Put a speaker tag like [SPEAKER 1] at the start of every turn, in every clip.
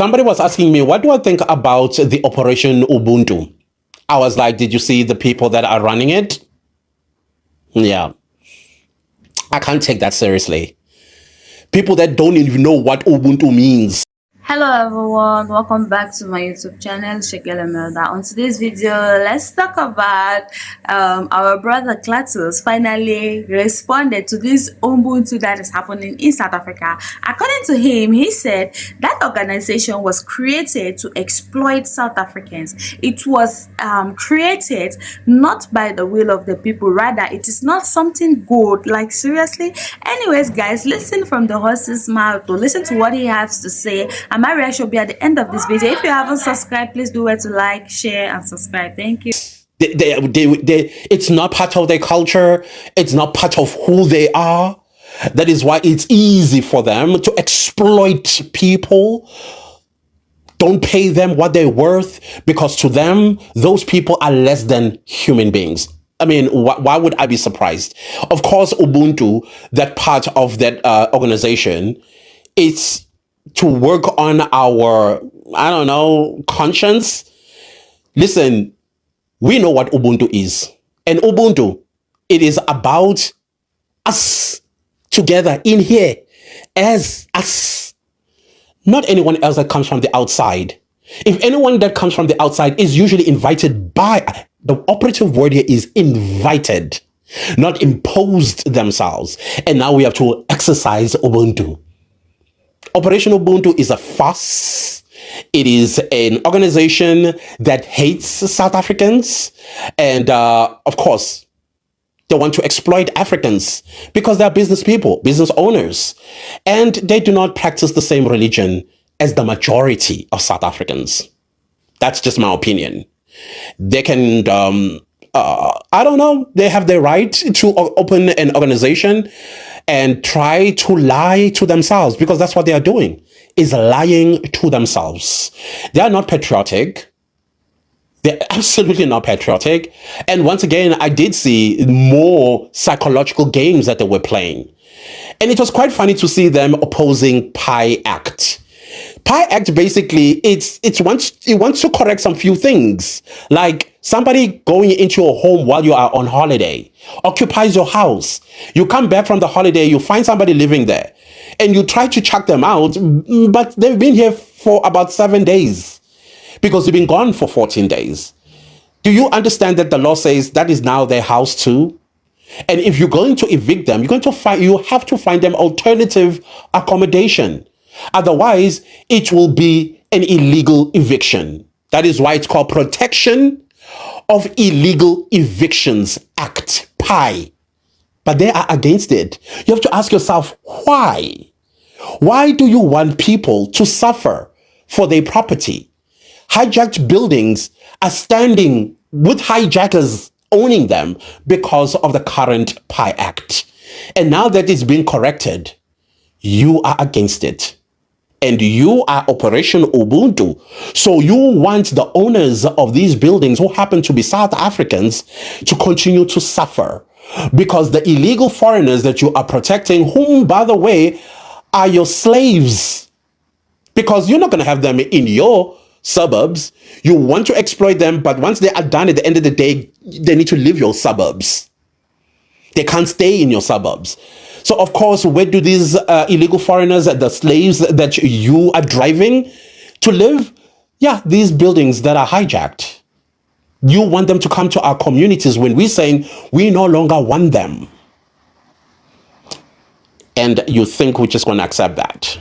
[SPEAKER 1] somebody was asking me, what do I think about the Operation Ubuntu? I was like, did you see the people that are running it? Yeah. I can't take that seriously. People that don't even know what Ubuntu means.
[SPEAKER 2] Hello everyone, welcome back to my YouTube channel Shekele Melda. On today's video, let's talk about our brother Klatus finally responded to this Ubuntu that is happening in South Africa. According to him, he said that organization was created to exploit South Africans. It was created not by the will of the people, rather it is not something good. Like seriously? Anyways guys, listen from the horse's mouth to listen to what he has to say. And my reaction will be at the end of this video. If you haven't subscribed, please do it to like, share, and subscribe. Thank you.
[SPEAKER 1] It's not part of their culture. It's not part of who they are. That is why it's easy for them to exploit people. Don't pay them what they're worth, because to them, those people are less than human beings. I mean, why would I be surprised? Of course, Ubuntu, that part of that organization, it's to work on our, I don't know, conscience. Listen, we know what Ubuntu is. And Ubuntu, it is about us together in here as us. Not anyone else that comes from the outside. If anyone that comes from the outside is usually invited by, the operative word here is invited, not imposed themselves. And now we have to exercise Ubuntu. Operation Ubuntu is a farce. It is an organization that hates South Africans. And of course, they want to exploit Africans because they're business people, business owners. And they do not practice the same religion as the majority of South Africans. That's just my opinion. They can, I don't know, they have the right to open an organization and try to lie to themselves, because that's what they are doing, is lying to themselves. They are not patriotic. They're absolutely not patriotic. And once again, I did see more psychological games that they were playing. And it was quite funny to see them opposing Pi Act. Pi Act basically, it wants to correct some few things, like somebody going into your home while you are on holiday, occupies your house. You come back from the holiday, you find somebody living there, and you try to chuck them out, but they've been here for about 7 days because you've been gone for 14 days. Do you understand that the law says that is now their house too? And if you're going to evict them, you have to find them alternative accommodation. Otherwise, it will be an illegal eviction. That is why it's called Protection of Illegal Evictions Act, PI. But they are against it. You have to ask yourself, why? Why do you want people to suffer for their property? Hijacked buildings are standing with hijackers owning them because of the current PI Act. And now that it's been corrected, you are against it. And you are Operation Ubuntu. So you want the owners of these buildings, who happen to be South Africans, to continue to suffer. Because the illegal foreigners that you are protecting, whom, by the way, are your slaves. Because you're not going to have them in your suburbs. You want to exploit them, but once they are done, at the end of the day, they need to leave your suburbs. They can't stay in your suburbs. So, of course, where do these illegal foreigners, the slaves that you are driving to live? Yeah, these buildings that are hijacked. You want them to come to our communities when we're saying we no longer want them. And you think we're just going to accept that.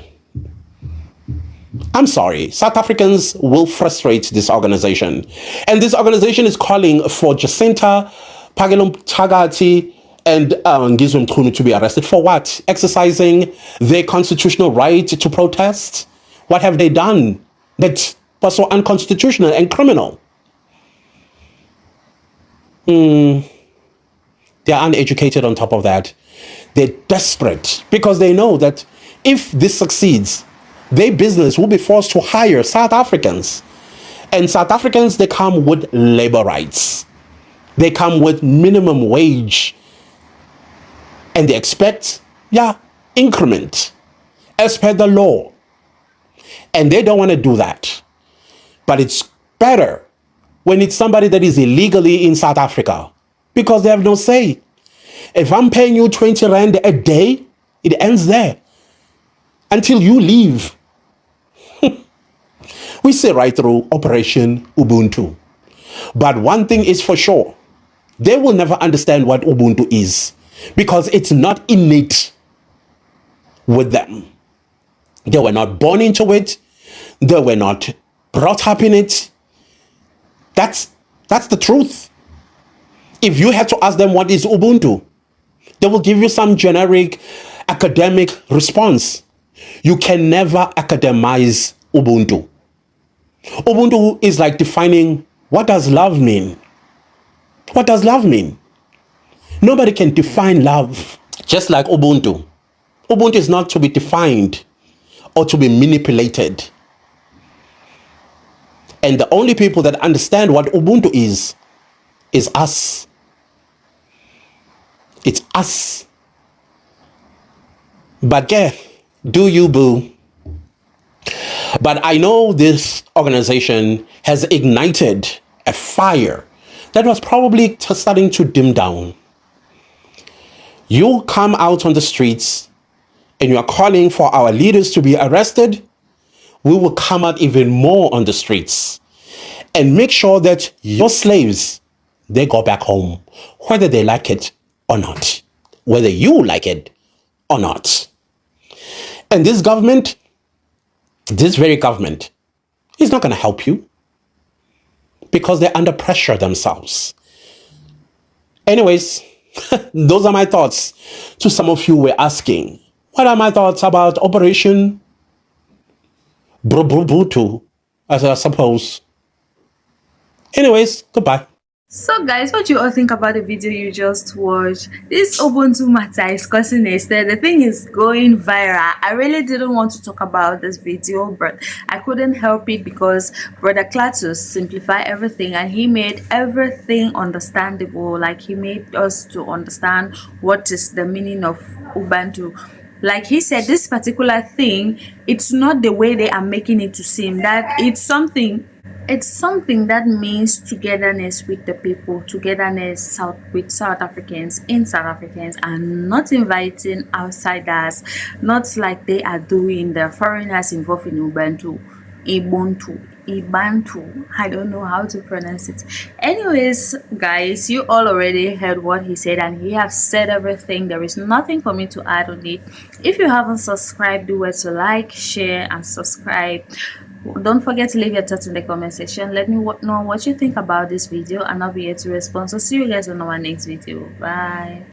[SPEAKER 1] I'm sorry, South Africans will frustrate this organization. And this organization is calling for Jacinta Phakelomtshakathi and Ngizwe Mchunu to be arrested for what? Exercising their constitutional right to protest? What have they done that was so unconstitutional and criminal? They are uneducated on top of that. They're desperate because they know that if this succeeds, their business will be forced to hire South Africans. And South Africans, they come with labor rights. They come with minimum wage. And they expect, increment as per the law. And they don't want to do that. But it's better when it's somebody that is illegally in South Africa because they have no say. If I'm paying you 20 Rand a day, it ends there until you leave. We see right through Operation Ubuntu. But one thing is for sure, they will never understand what Ubuntu is because it's not innate with them. They were not born into it. They were not brought up in it. That's the truth. If you had to ask them what is Ubuntu, they will give you some generic academic response. You can never academize Ubuntu. Ubuntu is like defining, what does love mean? What does love mean? Nobody can define love. Just like Ubuntu. Ubuntu is not to be defined or to be manipulated. And the only people that understand what Ubuntu is us. It's us. But yeah, do you, boo? But I know this organization has ignited a fire that was probably starting to dim down. You come out on the streets and you are calling for our leaders to be arrested, we will come out even more on the streets and make sure that your slaves, they go back home, whether they like it or not, whether you like it or not. And this government, this very government, is not going to help you because they're under pressure themselves. Anyways, those are my thoughts. To some of you were asking, what are my thoughts about Operation Ubuntu, as I suppose. Anyways, goodbye.
[SPEAKER 2] So guys, what do you all think about the video you just watched? This Ubuntu matter is causing a stir. The thing is going viral. I really didn't want to talk about this video, but I couldn't help it because Brother Clatus simplified everything and he made everything understandable. Like he made us to understand what is the meaning of Ubuntu. Like he said, this particular thing, it's not the way they are making it to seem, that it's something that means togetherness with the people, togetherness with South Africans, and not inviting outsiders, not like they are doing the foreigners involved in Ubuntu. I don't know how to pronounce it. Anyways, guys, you all already heard what he said, and he has said everything. There is nothing for me to add on it. If you haven't subscribed, do it to like, share, and subscribe. Don't forget to leave your thoughts in the comment section. Let me know what you think about this video, and I'll be here to respond. So see you guys on our next video. Bye.